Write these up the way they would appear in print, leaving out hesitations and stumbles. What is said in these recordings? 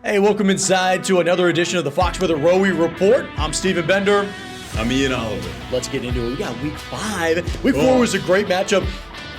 Hey, welcome inside to another edition of the Fox Weather ROWI Report. I'm Stephen Bender. I'm Ian Oliver. Let's get into it. We got week 5. Week 4 was a great matchup.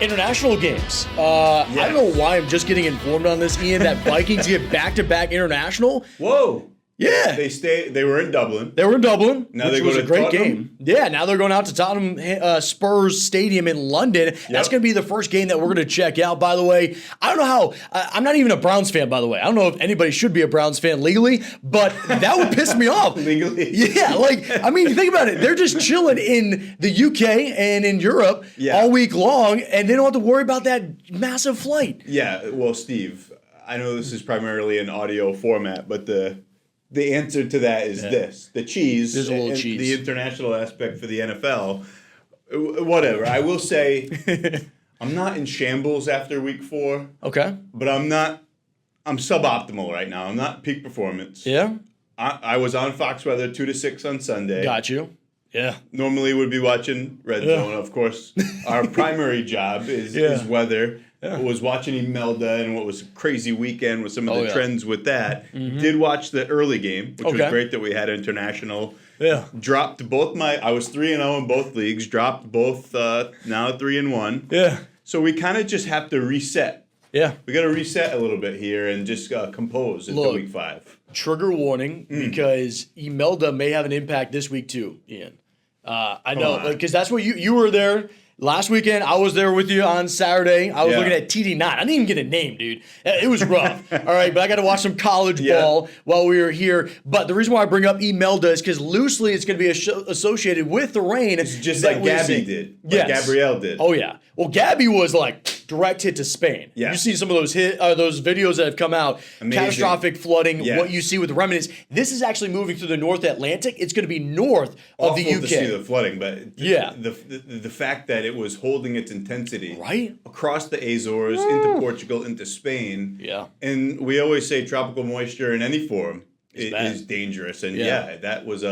International games. I don't know why I'm just getting informed on this, Ian, that Vikings get back-to-back international. Whoa. Yeah. They were in Dublin. They were in Dublin, now which they go was to a great Tottenham? game. Yeah, now they're going out to Tottenham Spurs Stadium in London. That's going to be the first game that we're going to check out, by the way. I don't know how. I'm not even a Browns fan, by the way. I don't know if anybody should be a Browns fan legally, but that would piss me off. Legally? Yeah, think about it. They're just chilling in the UK and in Europe all week long, and they don't have to worry about that massive flight. Yeah, well, Steve, I know this is primarily an audio format, but the answer to that is this. The cheese. There's a little and cheese. The international aspect for the NFL. Whatever. I will say I'm not in shambles after week 4. Okay. But I'm suboptimal right now. I'm not peak performance. Yeah? I was on Fox Weather 2 to 6 on Sunday. Got you. Yeah. Normally would be watching Red Zone. Of course, our primary job is weather. Yeah. Was watching Imelda and what was a crazy weekend with some of the trends with that. Mm-hmm. Did watch the early game, which was great that we had international. Yeah. Dropped both I was 3-0 in both leagues. Dropped both now 3-1. Yeah. So we kind of just have to reset. Yeah. We got to reset a little bit here and just compose into week 5. Trigger warning because Imelda may have an impact this week too, Ian. I know because that's what you were there. Last weekend, I was there with you on Saturday. I was looking at TD9. I didn't even get a name, dude. It was rough. All right, but I got to watch some college ball while we were here. But the reason why I bring up Imelda is because loosely it's going to be associated with the rain. It's just like Gabby did. Like Gabrielle did. Oh, yeah. Well, Gabby was like direct hit to Spain. Yeah. You see some of those those videos that have come out. Amazing. Catastrophic flooding, what you see with the remnants. This is actually moving through the North Atlantic. It's going to be north of the UK. To see the flooding, but the fact that it was holding its intensity across the Azores, into Portugal, into Spain. Yeah. And we always say tropical moisture in any form is dangerous. And that was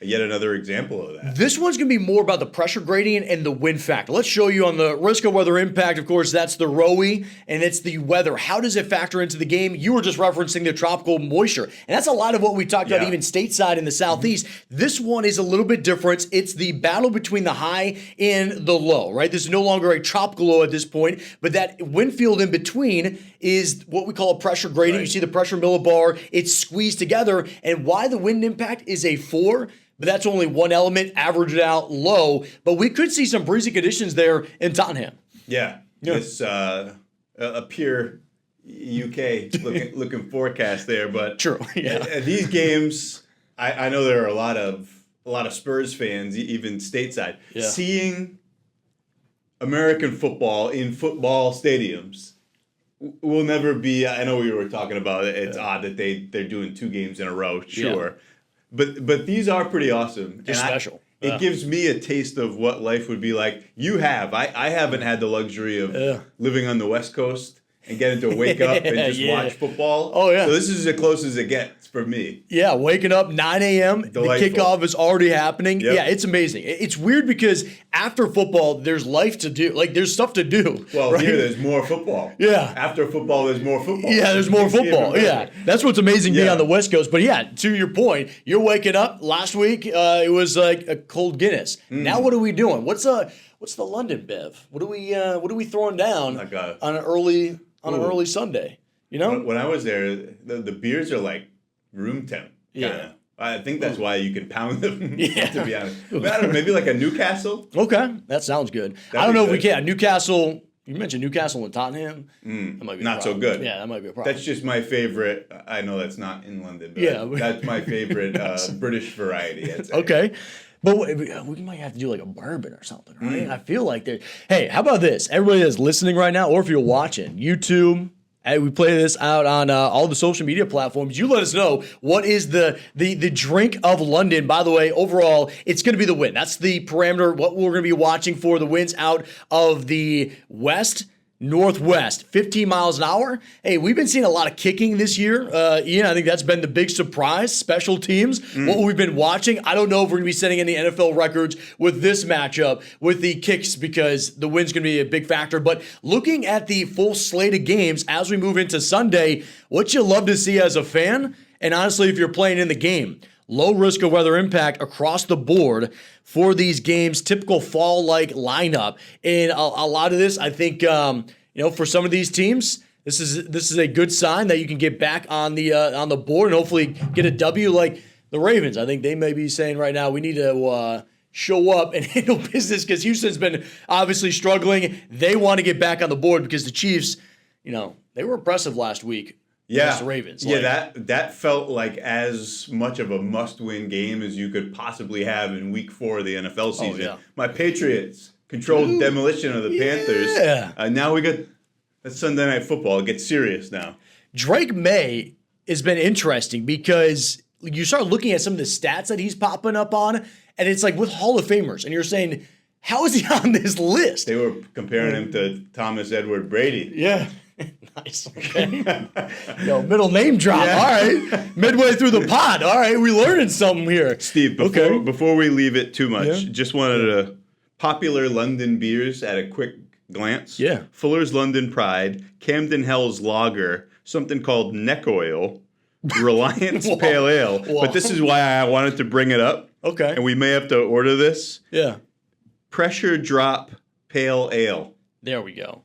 yet another example of that. This one's going to be more about the pressure gradient and the wind factor. Let's show you on the risk of weather impact. Of course, that's the ROWI, and it's the weather. How does it factor into the game? You were just referencing the tropical moisture, and that's a lot of what we talked about even stateside in the southeast. This one is a little bit different. It's the battle between the high and the low, right? This is no longer a tropical low at this point, but that wind field in between is what we call a pressure gradient. You see the pressure millibar. It's squeezed together, and why the wind impact is a 4, but that's only one element, averaged out low. But we could see some breezy conditions there in Tottenham. Yeah. This a pure UK looking forecast there, but true. Yeah. These games, I know there are a lot of Spurs fans, even stateside, seeing American football in football stadiums will never be. I know we were talking about it. It's odd that they're doing 2 games in a row. Sure. Yeah. But these are pretty awesome. They're special. It gives me a taste of what life would be like. You have. I haven't had the luxury of living on the West Coast and getting to wake up and just watch football. Oh, yeah. So this is as close as it gets for me. Yeah, waking up 9 a.m. Delightful. The kickoff is already happening. Yep. Yeah, it's amazing. It's weird because after football, there's life to do. Like, there's stuff to do. Well, here there's more football. Yeah. After football, there's more football. Yeah, there's more football. Yeah. That's what's amazing being on the West Coast. But yeah, to your point, you're waking up. Last week, it was like a cold Guinness. Now what are we doing? What's the London bev? What are we throwing down on an early Sunday? You know? When I was there, the beers are like room temp. Yeah. I think that's why you can pound them, to be honest. But I don't know, maybe like a Newcastle? Okay, that sounds good. I don't know if we can. Newcastle, you mentioned Newcastle and Tottenham. That might be not so good. Yeah, that might be a problem. That's just my favorite. I know that's not in London, but that's my favorite British variety, I'd say. Okay. But we might have to do like a bourbon or something, right? I feel like hey, how about this? Everybody that's listening right now, or if you're watching, YouTube, hey, we play this out on all the social media platforms. You let us know what is the drink of London. By the way, overall, it's going to be the win. That's the parameter, what we're going to be watching for, the wins out of the West. northwest, 15 miles an hour. Hey, we've been seeing a lot of kicking this year. Ian, I think that's been the big surprise. Special teams, what we've been watching. I don't know if we're going to be setting any NFL records with this matchup with the kicks because the wind's going to be a big factor. But looking at the full slate of games as we move into Sunday, what you love to see as a fan, and honestly, if you're playing in the game, low risk of weather impact across the board for these games, typical fall-like lineup. And a lot of this, I think, for some of these teams, this is a good sign that you can get back on the board and hopefully get a W like the Ravens. I think they may be saying right now we need to show up and handle business because Houston's been obviously struggling. They want to get back on the board because the Chiefs, they were impressive last week. Yeah, the Ravens. That felt like as much of a must-win game as you could possibly have in Week 4 of the NFL season. Oh, yeah. My Patriots controlled demolition of the Panthers. Yeah. Now we got that Sunday Night Football. It gets serious now. Drake May has been interesting because you start looking at some of the stats that he's popping up on, and it's like with Hall of Famers, and you're saying, how is he on this list? They were comparing him to Thomas Edward Brady. Yeah. Nice. Okay. Middle name drop. Yeah. All right. Midway through the pod. All right. We're learning something here. Steve, before we leave it too much, just wanted to popular London beers at a quick glance. Yeah. Fuller's London Pride, Camden Hell's Lager, something called Neck Oil, Reliance Pale Ale. Whoa. But this is why I wanted to bring it up. Okay. And we may have to order this. Yeah. Pressure Drop Pale Ale. There we go.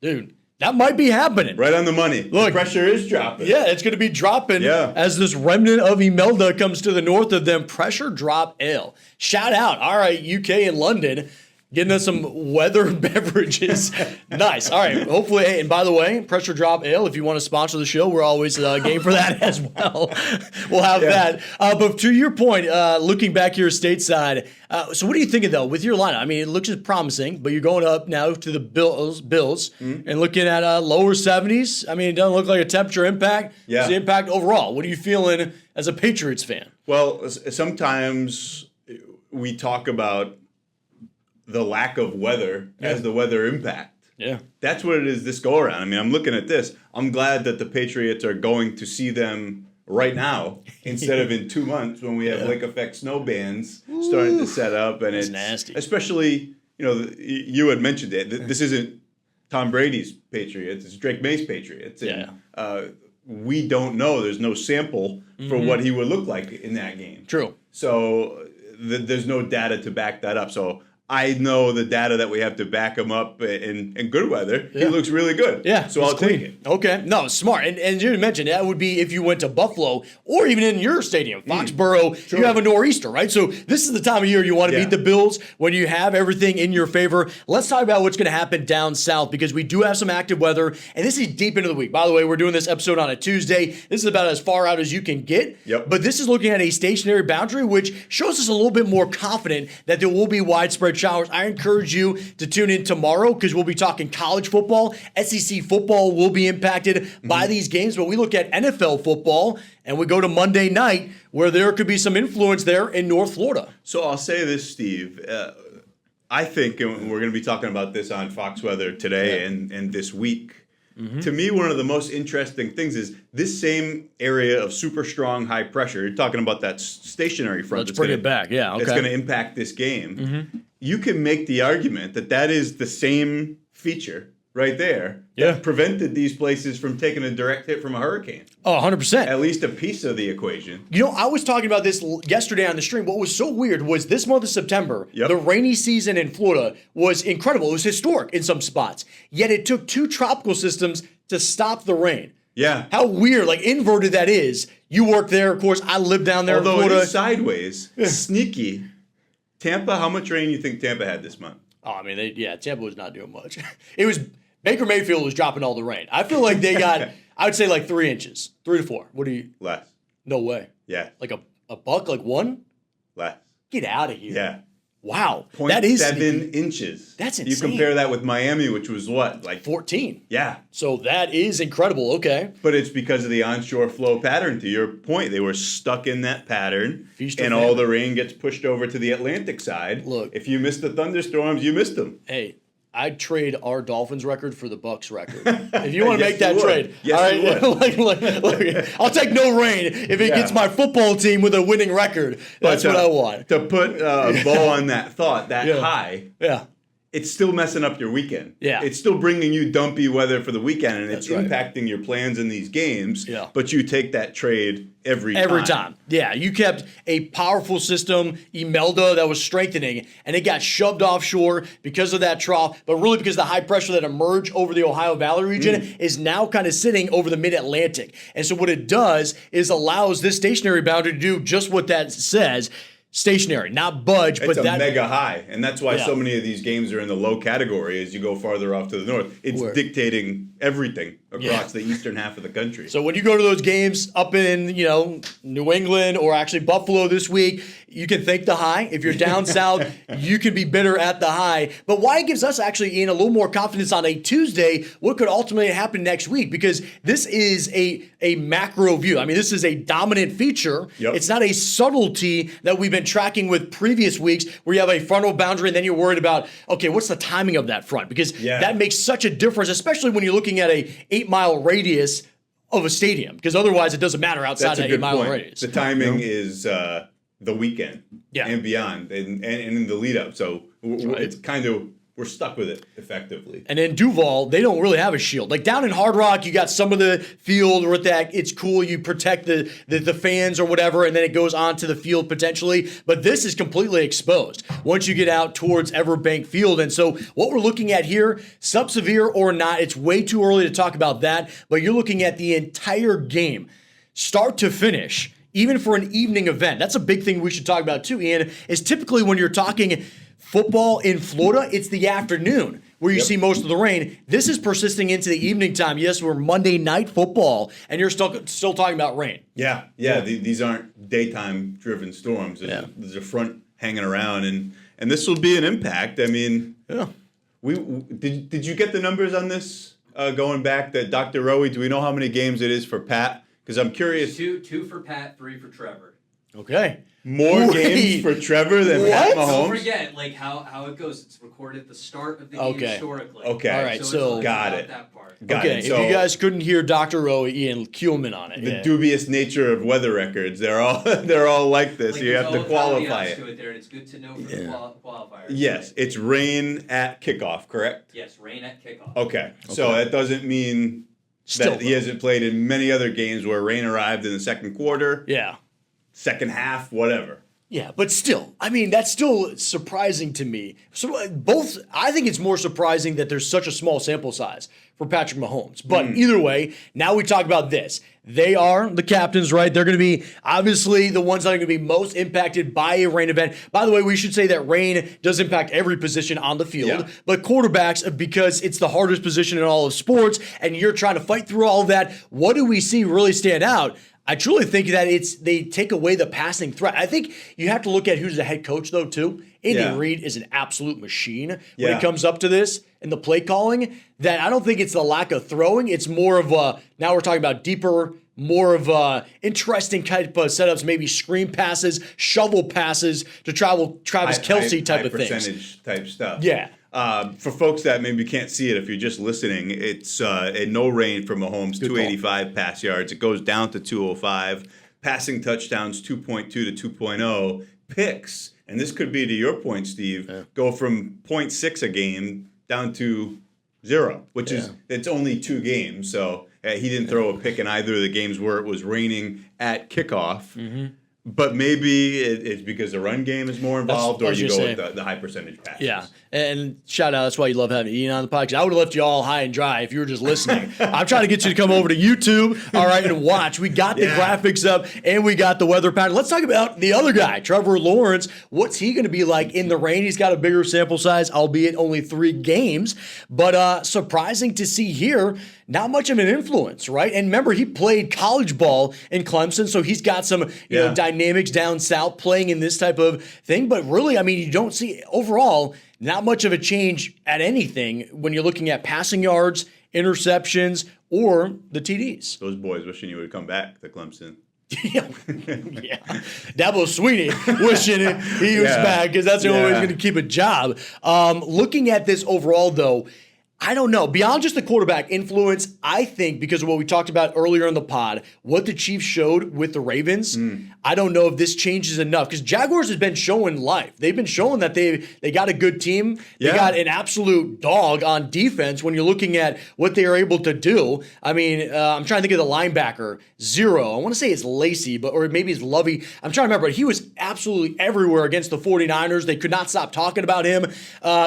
Dude. That might be happening. Right on the money. Look, the pressure is dropping. Yeah, it's going to be dropping as this remnant of Imelda comes to the north of them. Pressure Drop Ale. Shout out. All right, UK and London. Getting us some weather beverages. Nice. All right. Hopefully, and by the way, Pressure Drop Ale, if you want to sponsor the show, we're always game for that as well. We'll have that. But to your point, looking back here stateside, so what are you thinking, though, with your lineup? I mean, it looks promising, but you're going up now to the Bills and looking at lower 70s. I mean, it doesn't look like a temperature impact. Yeah. It's the impact overall. What are you feeling as a Patriots fan? Well, sometimes we talk about the lack of weather as the weather impact. Yeah. That's what it is this go around. I mean, I'm looking at this. I'm glad that the Patriots are going to see them right now instead of in 2 months when we have lake effect snow bands starting to set up. And it's nasty. Especially, you had mentioned it. This isn't Tom Brady's Patriots. It's Drake May's Patriots. And, we don't know. There's no sample for what he would look like in that game. True. So there's no data to back that up. So I know the data that we have to back him up in good weather. Yeah. He looks really good. Yeah. So I'll take it. Okay. No, smart. And you mentioned that would be if you went to Buffalo or even in your stadium, Foxborough, you have a nor'easter, right? So this is the time of year you want to beat the Bills when you have everything in your favor. Let's talk about what's going to happen down south because we do have some active weather. And this is deep into the week. By the way, we're doing this episode on a Tuesday. This is about as far out as you can get. Yep. But this is looking at a stationary boundary, which shows us a little bit more confident that there will be widespread showers. I encourage you to tune in tomorrow because we'll be talking college football. SEC football will be impacted by these games, but we look at NFL football and we go to Monday night where there could be some influence there in North Florida. So I'll say this, Steve. I think, and we're going to be talking about this on Fox Weather today and this week, to me, one of the most interesting things is this same area of super strong high pressure. You're talking about that stationary front. Let's bring it back. Yeah, okay. That's going to impact this game. You can make the argument that is the same feature right there that prevented these places from taking a direct hit from a hurricane. Oh, 100%. At least a piece of the equation. I was talking about this yesterday on the stream. What was so weird was this month of September, the rainy season in Florida was incredible. It was historic in some spots. Yet it took 2 tropical systems to stop the rain. Yeah. How weird, inverted that is. You work there, of course. I live down there in Florida. Although it is sideways, sneaky. Tampa, how much rain you think Tampa had this month? Oh, I mean, Tampa was not doing much. It was Baker Mayfield was dropping all the rain. I feel like they got, I would say 3 inches, 3 to 4. What do you? Less. No way. Yeah. Like a buck, 1? Less. Get out of here. Yeah. Wow. 0.7 that is 7 inches. That's insane. You compare that with Miami, which was what? 14. Yeah. So that is incredible. Okay. But it's because of the onshore flow pattern. To your point, they were stuck in that pattern, and all all the rain gets pushed over to the Atlantic side. Look. If you missed the thunderstorms, you missed them. Hey, I'd trade our Dolphins record for the Bucks record. If you want to make that you would. trade. Yes, all right? you would. I'll take no rain if it gets my football team with a winning record. That's what I want. To put a bow on that thought, that high. Yeah. It's still messing up your weekend. Yeah. It's still bringing you dumpy weather for the weekend, and it's right. impacting your plans in these games. Yeah. But you take that trade every time. Yeah, you kept a powerful system, Imelda, that was strengthening, and it got shoved offshore because of that trough, but really because the high pressure that emerged over the Ohio Valley region is now kind of sitting over the mid-Atlantic. And so what it does is allows this stationary boundary to do just what that says. Stationary, not budge, it's but a mega high, and that's why so many of these games are in the low category as you go farther off to the north. It's dictating everything across the eastern half of the country. So when you go to those games up in, New England or actually Buffalo this week, you can thank the high. If you're down south, you can be bitter at the high. But why it gives us actually, Ian, a little more confidence on a Tuesday, what could ultimately happen next week? Because this is a macro view. I mean, this is a dominant feature. Yep. It's not a subtlety that we've been tracking with previous weeks where you have a frontal boundary and then you're worried about, okay, what's the timing of that front? Because that makes such a difference, especially when you're looking at a 8-mile radius of a stadium, because otherwise it doesn't matter outside that 8-mile radius. The timing is the weekend and beyond and in the lead up. So it's kind of, we're stuck with it effectively. And in Duval, they don't really have a shield. Like down in Hard Rock, you got some of the field with that. It's cool. You protect the fans or whatever, and then it goes onto the field potentially. But this is completely exposed once you get out towards Everbank Field. And so what we're looking at here, sub-severe or not, it's way too early to talk about that. But you're looking at the entire game, start to finish, even for an evening event. That's a big thing we should talk about too, Ian, is typically when you're talking football in Florida, it's the afternoon where you see most of the rain. This is persisting into the evening time. Yes, we're Monday night football, and you're still talking about rain. Yeah. These aren't daytime-driven storms. There's a front hanging around, and this will be an impact. I mean, did you get the numbers on this going back? That Dr. ROWI, do we know how many games it is for Pat? Because I'm curious. Two for Pat, 3 for Trevor. Okay. More games for Trevor than Pat Mahomes? Don't forget, how it goes. It's recorded at the start of the game historically. Okay. All right, so got it. That part. Got it. If you guys couldn't hear Dr. ROWI, Ian, cue him in on it. The dubious nature of weather records. They're all like this. You have to qualify it. To it there, and it's good to know for the qualifiers. Yes, it's rain at kickoff, correct? Yes, rain at kickoff. Okay. So that doesn't mean that he hasn't played in many other games where rain arrived in the second quarter. Yeah. Second half, whatever. Yeah, but still, I mean, that's still surprising to me. So I think it's more surprising that there's such a small sample size for Patrick Mahomes. But either way, now we talk about this. They are the captains, right? They're going to be obviously the ones that are going to be most impacted by a rain event. By the way, we should say that rain does impact every position on the field, but quarterbacks, because it's the hardest position in all of sports, and you're trying to fight through all of that. What do we see really stand out? I truly think that they take away the passing threat. I think you have to look at who's the head coach, though, too. Andy Reid is an absolute machine when it comes up to this and the play calling. That I don't think it's the lack of throwing. It's more of now we're talking about deeper, more of interesting type of setups, maybe screen passes, shovel passes to Travis Kelce type of things. Percentage type stuff. Yeah. For folks that maybe can't see it, if you're just listening, it's no rain for Mahomes, 285 pass yards. It goes down to 205. Passing touchdowns, 2.2 to 2.0. Picks, and this could be to your point, Steve, go from 0.6 a game down to 0, which is it's only 2 games. So he didn't throw a pick in either of the games where it was raining at kickoff. But maybe it's because the run game is more involved, or you go with the high percentage passes. Yeah, and shout out. That's why you love having Ian on the podcast. I would have left you all high and dry if you were just listening. I'm trying to get you to come over to YouTube, all right, and watch. We got the graphics up, and we got the weather pattern. Let's talk about the other guy, Trevor Lawrence. What's he going to be like in the rain? He's got a bigger sample size, albeit only 3 games. But surprising to see here, not much of an influence, right? And remember, he played college ball in Clemson, so he's got some dynamics down south playing in this type of thing. But really, I mean, you don't see overall not much of a change at anything when you're looking at passing yards, interceptions, or the TDs. Those boys wishing you would come back to Clemson. Yeah. Dabo Sweeney wishing he was back because that's the only way he's going to keep a job. Looking at this overall, though, I don't know. Beyond just the quarterback influence, I think because of what we talked about earlier in the pod, what the Chiefs showed with the Ravens, I don't know if this changes enough because Jaguars has been showing life. They've been showing that they got a good team. They got an absolute dog on defense when you're looking at what they are able to do. I mean, I'm trying to think of the linebacker, Zero. I want to say it's Lacey, or maybe it's Lovey. I'm trying to remember. He was absolutely everywhere against the 49ers. They could not stop talking about him.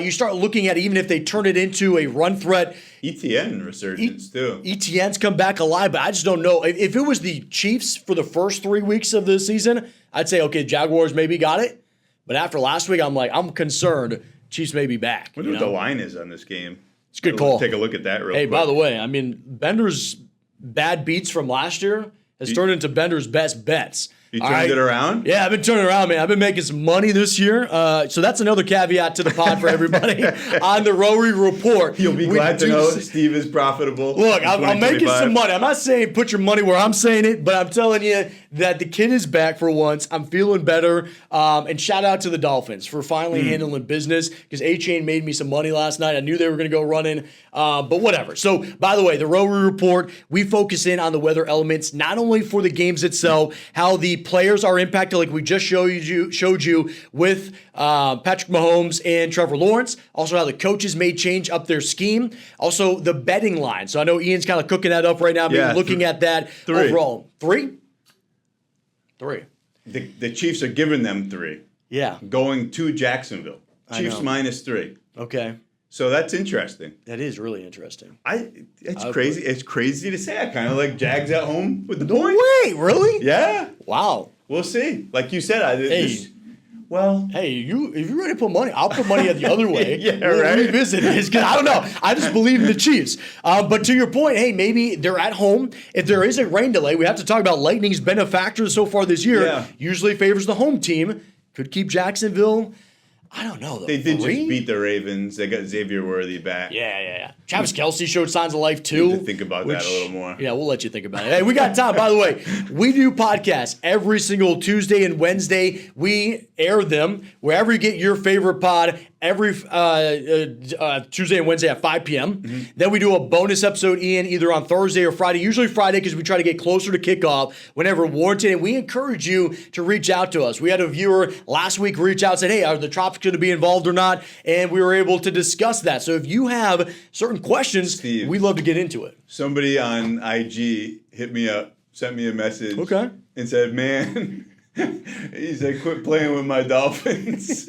You start looking at even if they turn it into a run threat. ETN resurgence too. ETN's come back alive, but I just don't know. If it was the Chiefs for the first 3 weeks of the season, I'd say, okay, Jaguars maybe got it. But after last week, I'm concerned Chiefs may be back. I wonder what the line is on this game. It's a good call. Take a look at that real quick. Hey, by the way, I mean, Bender's bad beats from last year has turned into Bender's best bets. You turned it around? Yeah, I've been turning around, man. I've been making some money this year. So that's another caveat to the pod for everybody on the ROWI report. You'll be glad to know Steve is profitable. Look, I'm making some money. I'm not saying put your money where I'm saying it, but I'm telling you that the kid is back for once. I'm feeling better. And shout out to the Dolphins for finally handling business because A-Chain made me some money last night. I knew they were going to go running, but whatever. So, by the way, the ROWI report, we focus in on the weather elements, not only for the games itself, how the players are impacted, like we just showed you with Patrick Mahomes and Trevor Lawrence. Also, how the coaches may change up their scheme. Also, the betting line. So I know Ian's kind of cooking that up right now. Maybe looking at that overall. Three. The Chiefs are giving them 3. Yeah. Going to Jacksonville. Chiefs -3. Okay. So that's interesting. That is really interesting. It's crazy. It's crazy to say. I kind of like Jags at home with the No points. way, really? Yeah. Wow. We'll see. Like you said, Hey, if you're ready to put money, I'll put money the other way. We'll revisit this because I don't know. I just believe in the Chiefs. But to your point, hey, maybe they're at home. If there is a rain delay, we have to talk about Lightning's been a factor so far this year. Yeah. Usually favors the home team. Could keep Jacksonville. I don't know, though. They did just beat the Ravens. They got Xavier Worthy back. Yeah. Travis Kelce showed signs of life, too. Need to think about that a little more. Yeah, we'll let you think about it. Hey, we got time. By the way, we do podcasts every single Tuesday and Wednesday. We air them wherever you get your favorite pod every Tuesday and Wednesday at 5 p.m. Then we do a bonus episode, Ian, either on Thursday or Friday. Usually Friday because we try to get closer to kickoff whenever warranted. And we encourage you to reach out to us. We had a viewer last week reach out and said, hey, are the Tropics going to be involved or not? And we were able to discuss that. So if you have certain questions, Steve, we'd love to get into it. Somebody on IG hit me up, sent me a message, and said, man, he said, quit playing with my Dolphins.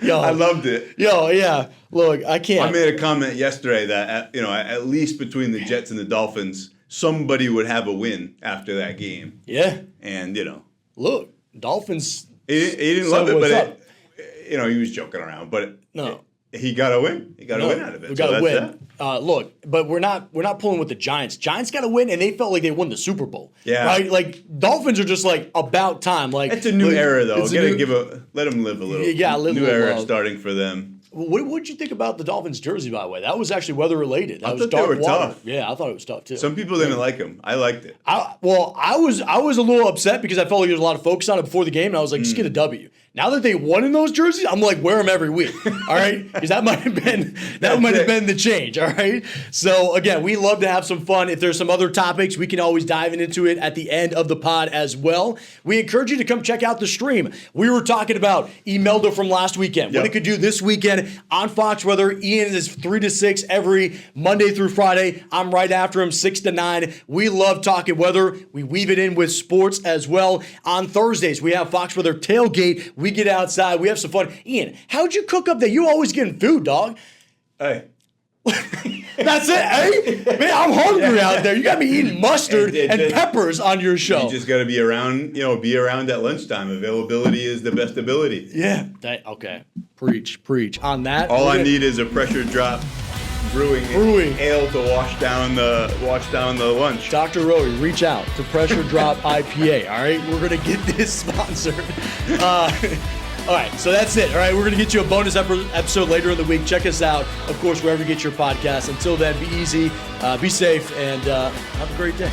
Yo, I loved it. Yo, yeah. Look, I can't. I made a comment yesterday that, at least between the Jets and the Dolphins, somebody would have a win after that game. Yeah. And, look, Dolphins. He didn't love it, but he was joking around. But no. He got a win. He got a win out of it. We got a win. Look, but we're not pulling with the Giants. Giants got to win, and they felt like they won the Super Bowl. Yeah, right. Like Dolphins are just like about time. Like it's a new era, though. Let them live a little. Yeah, new era starting for them. What did you think about the Dolphins jersey? By the way, that was actually weather related. That I was thought dark they were water. tough. Yeah, I thought it was tough too. Some people didn't like them. I liked it. I was a little upset because I felt like there was a lot of focus on it before the game, and I was like, just get a W. Now that they won in those jerseys, I'm like, wear them every week. All right, because that might have been the change. All right. So again, we love to have some fun. If there's some other topics, we can always dive into it at the end of the pod as well. We encourage you to come check out the stream. We were talking about Imelda from last weekend. What it could do this weekend on Fox Weather. Ian is 3 to 6 every Monday through Friday. I'm right after him, 6 to 9. We love talking weather. We weave it in with sports as well. On Thursdays, we have Fox Weather Tailgate. We get outside. We have some fun. Ian, how'd you cook up that? You always getting food, dog. Hey. That's it, eh? Man, I'm hungry out there. You got me eating mustard and peppers on your show. You just got to be around, at lunchtime. Availability is the best ability. Yeah. Okay. Preach. On that. All I need is a pressure drop brewing ale to wash down the lunch. Dr. ROWI, reach out to Pressure Drop IPA. All right, we're gonna get this sponsored. All right, so that's it. All right, we're gonna get you a bonus episode later in the week. Check us out, of course, wherever you get your podcast. Until then, be easy, be safe, and have a great day.